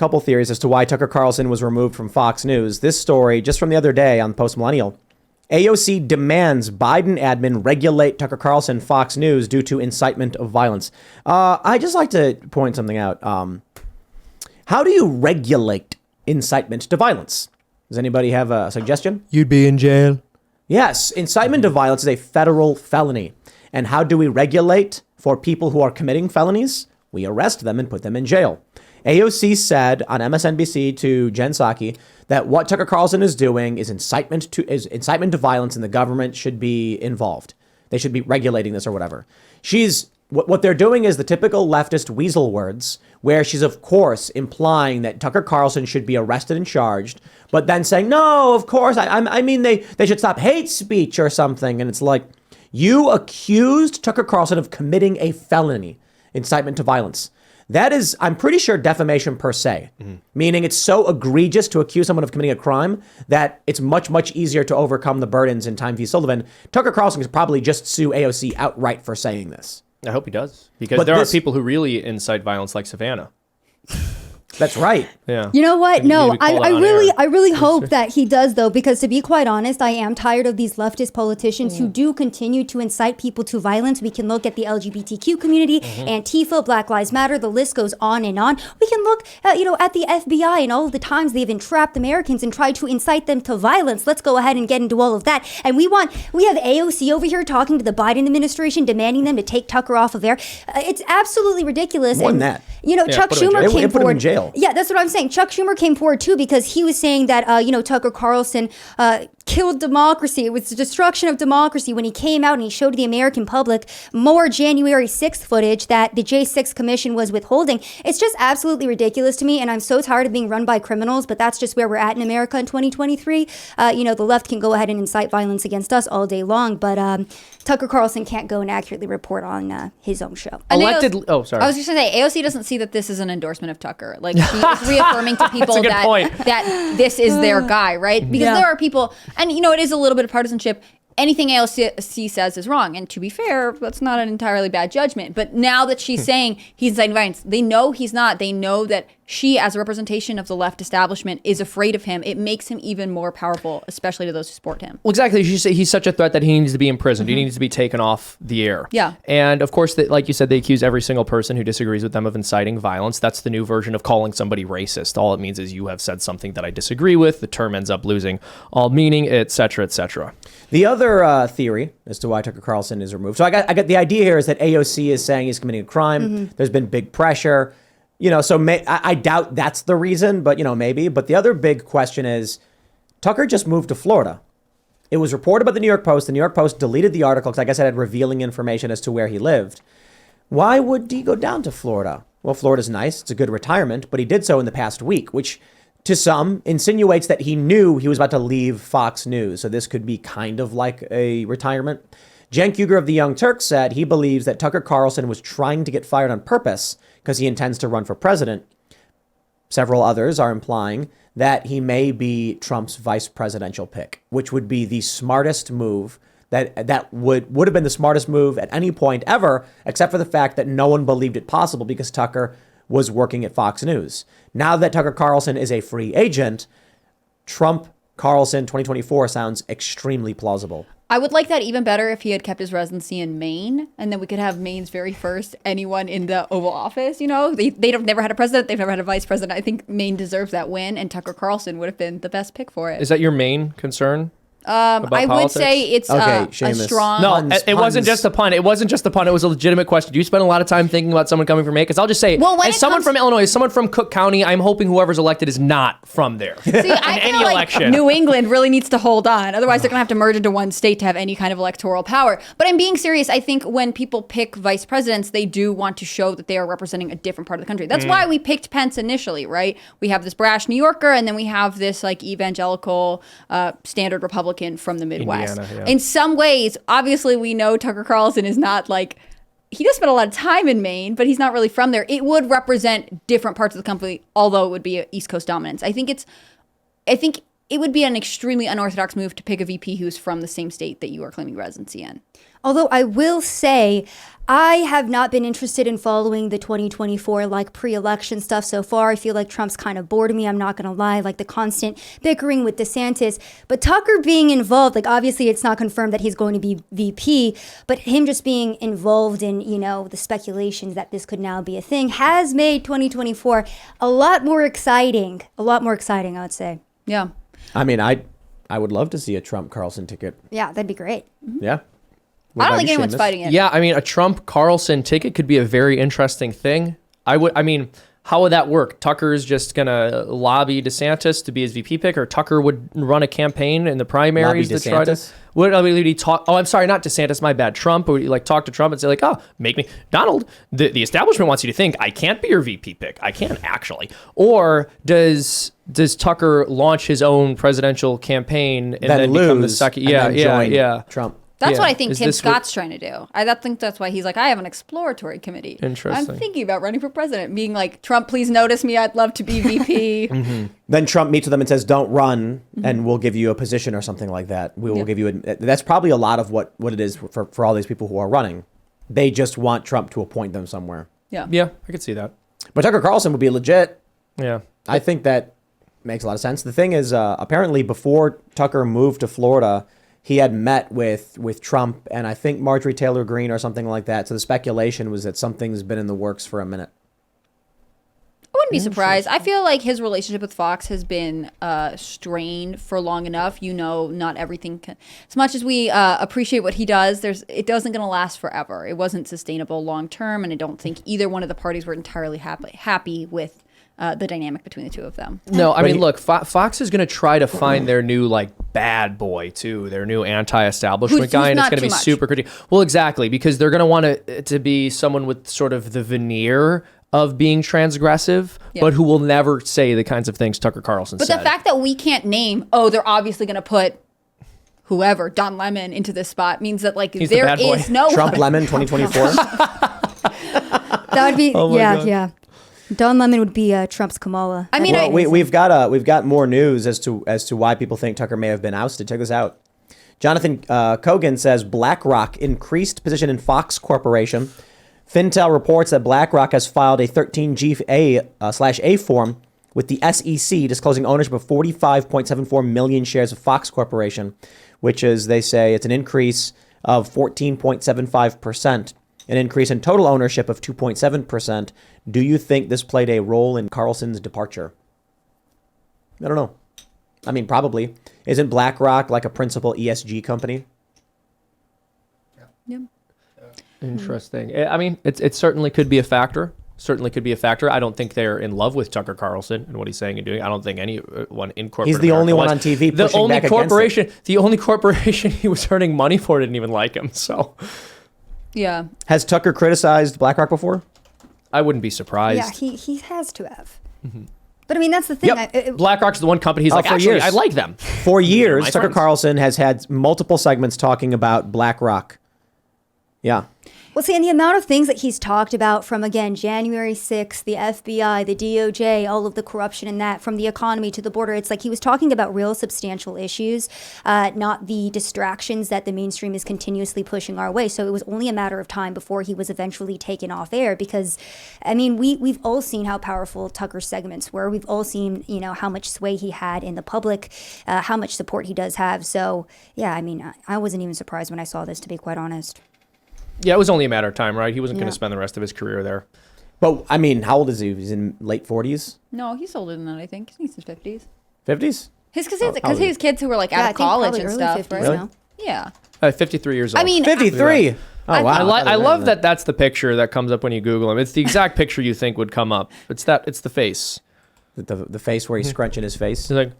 couple theories as to why Tucker Carlson was removed from Fox News. This story, just from the other day on Post Millennial, AOC demands Biden admin regulate Tucker Carlson Fox News due to incitement of violence. I just like to point something out. How do you regulate incitement to violence? Does anybody have a suggestion? You'd be in jail. Yes, incitement to violence is a federal felony. And how do we regulate for people who are committing felonies? We arrest them and put them in jail. AOC said on MSNBC to Jen Psaki that what Tucker Carlson is doing is incitement to violence, and the government should be involved. They should be regulating this or whatever. What they're doing is the typical leftist weasel words, where she's, of course, implying that Tucker Carlson should be arrested and charged, but then saying, no, of course, I mean, they should stop hate speech or something. And it's like, you accused Tucker Carlson of committing a felony, incitement to violence. That is, I'm pretty sure, defamation per se, meaning it's so egregious to accuse someone of committing a crime that it's much, much easier to overcome the burdens in Time v. Sullivan. Tucker Carlson could probably just sue AOC outright for saying this. I hope he does, because there are people who really incite violence, like Savannah. That's right. Yeah. You know what? No, I really hope that he does, though, because to be quite honest, I am tired of these leftist politicians who do continue to incite people to violence. We can look at the LGBTQ community, Antifa, Black Lives Matter. The list goes on and on. We can look at, at the FBI and all of the times they've entrapped Americans and tried to incite them to violence. Let's go ahead and get into all of that. And we have AOC over here talking to the Biden administration, demanding them to take Tucker off of air. It's absolutely ridiculous. More than that. Chuck Schumer came forward. Put him in jail. Yeah, that's what I'm saying. Chuck Schumer came forward too because he was saying that Tucker Carlson killed democracy. It was the destruction of democracy when he came out and he showed the American public more January 6th footage that the J6 Commission was withholding. It's just absolutely ridiculous to me, and I'm so tired of being run by criminals, but that's just where we're at in America in 2023. The left can go ahead and incite violence against us all day long, but Tucker Carlson can't go and accurately report on his own show. Sorry. I was just going to say, AOC doesn't see that this is an endorsement of Tucker. Like, she is reaffirming to people that this is their guy, right? Because there are people, and it is a little bit of partisanship. Anything AOC says is wrong. And to be fair, that's not an entirely bad judgment. But now that she's saying he's inciting violence, they know he's not. They know that she, as a representation of the left establishment, is afraid of him. It makes him even more powerful, especially to those who support him. Well, exactly. She say he's such a threat that he needs to be imprisoned. He needs to be taken off the air. Yeah. And of course, like you said, they accuse every single person who disagrees with them of inciting violence. That's the new version of calling somebody racist. All it means is you have said something that I disagree with. The term ends up losing all meaning, et cetera, et cetera. The other theory as to why Tucker Carlson is removed. So I got the idea here is that AOC is saying he's committing a crime. There's been big pressure. I doubt that's the reason, but, maybe. But the other big question is, Tucker just moved to Florida. It was reported by the New York Post. The New York Post deleted the article because I guess it had revealing information as to where he lived. Why would he go down to Florida? Well, Florida's nice. It's a good retirement, but he did so in the past week, which to some insinuates that he knew he was about to leave Fox News. So this could be kind of like a retirement. Cenk Uygur of the Young Turks said he believes that Tucker Carlson was trying to get fired on purpose because he intends to run for president. Several others are implying that he may be Trump's vice presidential pick, which would be the smartest move that would have been the smartest move at any point ever, except for the fact that no one believed it possible because Tucker was working at Fox News. Now that Tucker Carlson is a free agent, Trump Carlson 2024 sounds extremely plausible. I would like that even better if he had kept his residency in Maine, and then we could have Maine's very first anyone in the Oval Office. They've never had a president. They've never had a vice president. I think Maine deserves that win, and Tucker Carlson would have been the best pick for it. Is that your main concern? I would say it's a strong... No, it wasn't just a pun. It wasn't just a pun. It was a legitimate question. Do you spend a lot of time thinking about someone coming from Maine? Because I'll just say, as someone from Illinois, as someone from Cook County, I'm hoping whoever's elected is not from there. See, I feel like New England really needs to hold on. Otherwise, they're going to have to merge into one state to have any kind of electoral power. But I'm being serious. I think when people pick vice presidents, they do want to show that they are representing a different part of the country. That's why we picked Pence initially, right? We have this brash New Yorker, and then we have this evangelical standard Republican from the Midwest. Indiana, yeah. In some ways, obviously, we know Tucker Carlson is not he does spend a lot of time in Maine, but he's not really from there. It would represent different parts of the country, although it would be an East Coast dominance. I think it would be an extremely unorthodox move to pick a VP who's from the same state that you are claiming residency in. Although I will say, I have not been interested in following the 2024 like pre-election stuff so far. I feel like Trump's kind of bored me. I'm not going to lie, like the constant bickering with DeSantis. But Tucker being involved, like obviously it's not confirmed that he's going to be VP, but him just being involved in, you know, the speculations that this could now be a thing has made 2024 a lot more exciting. A lot more exciting, I would say. Yeah. I mean, I would love to see a Trump Carlson ticket. Yeah, that'd be great. Yeah. What I don't about think you, anyone's Seamus? fighting it. Yeah, I mean, a Trump Carlson ticket could be a very interesting thing. I mean, how would that work? Tucker's just gonna lobby DeSantis to be his VP pick, or Tucker would run a campaign in the primaries Lobby to try to. DeSantis? Would he talk? Oh, I'm sorry, not DeSantis. My bad. Trump. Would he like talk to Trump and say like, "Oh, make me Donald." The establishment wants you to think I can't be your VP pick. I can't actually. Or does Tucker launch his own presidential campaign and then become the second? and then join Yeah. Trump. That's Yeah. what I think Is Tim this Scott's trying to do. I think that's why he's like, I have an exploratory committee. Interesting. I'm thinking about running for president, being like, Trump, please notice me. I'd love to be VP. Then Trump meets with them and says, "Don't run, and we'll give you a position or something like that. We will give you." That's probably a lot of what it is for all these people who are running. They just want Trump to appoint them somewhere. Yeah. Yeah, I could see that. But Tucker Carlson would be legit. Yeah. I think that makes a lot of sense. The thing is, apparently before Tucker moved to Florida, he had met with Trump and I think Marjorie Taylor Greene or something like that. So the speculation was that something's been in the works for a minute. I wouldn't be surprised. I feel like his relationship with Fox has been strained for long enough. You know, not everything can, as much as we appreciate what he does, it doesn't going to last forever. It wasn't sustainable long term, and I don't think either one of the parties were entirely happy with the dynamic between the two of them. No, I mean, look, Fox is going to try to find their new like bad boy too, their new anti-establishment Who's guy, and it's not going to be too much. super critical. Well, exactly, because they're going to want it to be someone with sort of the veneer of being transgressive, but who will never say the kinds of things Tucker Carlson But said. the fact that we can't name, they're obviously going to put whoever, Don Lemon, into this spot means that like He's the there bad boy. is no Trump Lemon 2024. That would be, God. yeah. Don Lemon would be Trump's Kamala. I mean, Well, we've got more news as to why people think Tucker may have been ousted. Check this out. Jonathan Kogan says BlackRock increased position in Fox Corporation. Fintel reports that BlackRock has filed a 13G/A form with the SEC disclosing ownership of 45.74 million shares of Fox Corporation, which is, they say, it's an increase of 14.75%, an increase in total ownership of 2.7%. Do you think this played a role in Carlson's departure? I don't know. I mean, probably. Isn't BlackRock like a principal ESG company? Yeah. Interesting. I mean, it certainly could be a factor. I don't think they're in love with Tucker Carlson and what he's saying and doing. I don't think anyone in corporate He's the America only one was. on TV The pushing only back against corporation, the only corporation he was earning money for didn't even like him. So, Yeah. Has Tucker criticized BlackRock before? I wouldn't be surprised. Yeah, he has to have. But I mean, that's the thing. Yep. BlackRock's the one company he's like, for actually, years. I like them. For years, my Tucker friends. Carlson has had multiple segments talking about BlackRock. Yeah. Well, see, and the amount of things that he's talked about from, again, January 6th, the FBI, the DOJ, all of the corruption in that, from the economy to the border, it's like he was talking about real substantial issues, not the distractions that the mainstream is continuously pushing our way. So it was only a matter of time before he was eventually taken off air because, I mean, we've all seen how powerful Tucker's segments were. We've all seen, you know, how much sway he had in the public, how much support he does have. So, yeah, I mean, I wasn't even surprised when I saw this, to be quite honest. Yeah, it was only a matter of time, right? He wasn't going Yeah. to spend the rest of his career there. But, I mean, how old is he? He's in late 40s? No, he's older than that, I think. He's in his 50s. 50s? Because how he has kids who were like Yeah, I out think of college probably and early stuff, 50s right? Really? now. Yeah. 53 years old. I mean, 53. Oh, I- wow. I love that that's the picture that comes up when you Google him. It's the exact picture you think would come up. It's the face. The face where he's scrunching his face. It's like,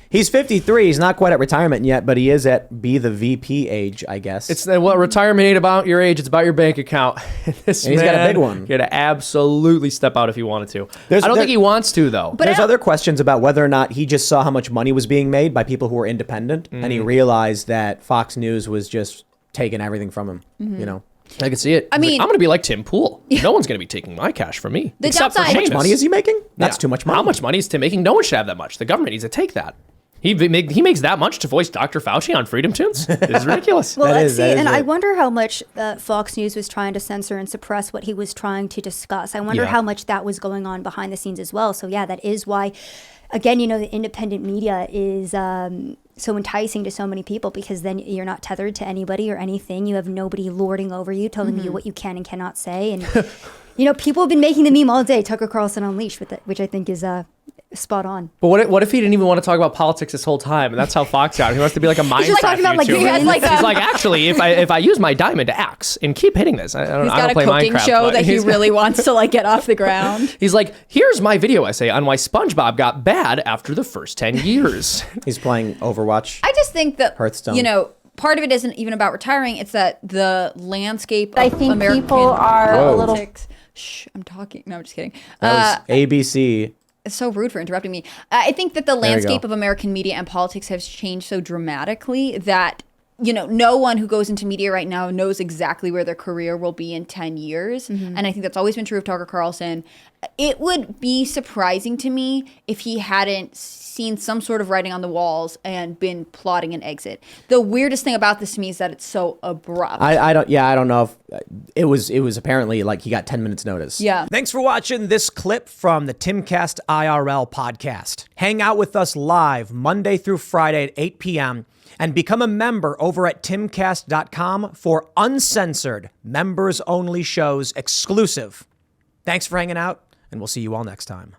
He's 53. He's not quite at retirement yet, but he is at be the VP age, I guess. it's what retirement ain't about your age. It's about your bank account. This And he's got a man, big one. He had to absolutely step out if he wanted to. There's- I don't there- think he wants to, though. But There's I- other questions about whether or not he just saw how much money was being made by people who were independent, and he realized that Fox News was just taking everything from him. You know, I can see it. I He's like, mean- I'm going to be like Tim Pool. No one's going to be taking my cash from me. The except for downside- how much Seamus. money is he making? That's Yeah. too much money. How much money is Tim making? No one should have that much. The government needs to take that. He makes that much to voice Dr. Fauci on Freedom Tunes? It's ridiculous. Well, That let's is see. And I it. wonder how much Fox News was trying to censor and suppress what he was trying to discuss. I wonder Yeah. how much that was going on behind the scenes as well. So, yeah, that is why, again, the independent media is so enticing to so many people, because then you're not tethered to anybody or anything. You have nobody lording over you, telling you what you can and cannot say. And, people have been making the meme all day, Tucker Carlson Unleashed, which I think is spot on. But what if he didn't even want to talk about politics this whole time? And that's how Fox got him. He wants to be like a Minecraft just talking about, like, YouTuber. he has, like, He's like, actually, if I use my diamond axe and keep hitting this, I don't He's got a play cooking Minecraft, show but that he he's- really wants to like get off the ground. He's like, here's my video essay on why SpongeBob got bad after the first 10 years. He's playing Overwatch. I just think that Hearthstone. part of it isn't even about retiring. It's that the landscape of I think American people are a little- politics. Shh, I'm talking. No, I'm just kidding. That was ABC. It's so rude for interrupting me. I think that the you landscape go. of American media and politics has changed so dramatically that, no one who goes into media right now knows exactly where their career will be in 10 years. And I think that's always been true of Tucker Carlson. It would be surprising to me if he hadn't seen some sort of writing on the walls and been plotting an exit. The weirdest thing about this to me is that it's so abrupt. I don't know if it was apparently like he got 10 minutes notice. Yeah. Thanks for watching this clip from the Timcast IRL podcast. Hang out with us live Monday through Friday at 8 p.m. and become a member over at timcast.com for uncensored, members-only shows exclusive. Thanks for hanging out, and we'll see you all next time.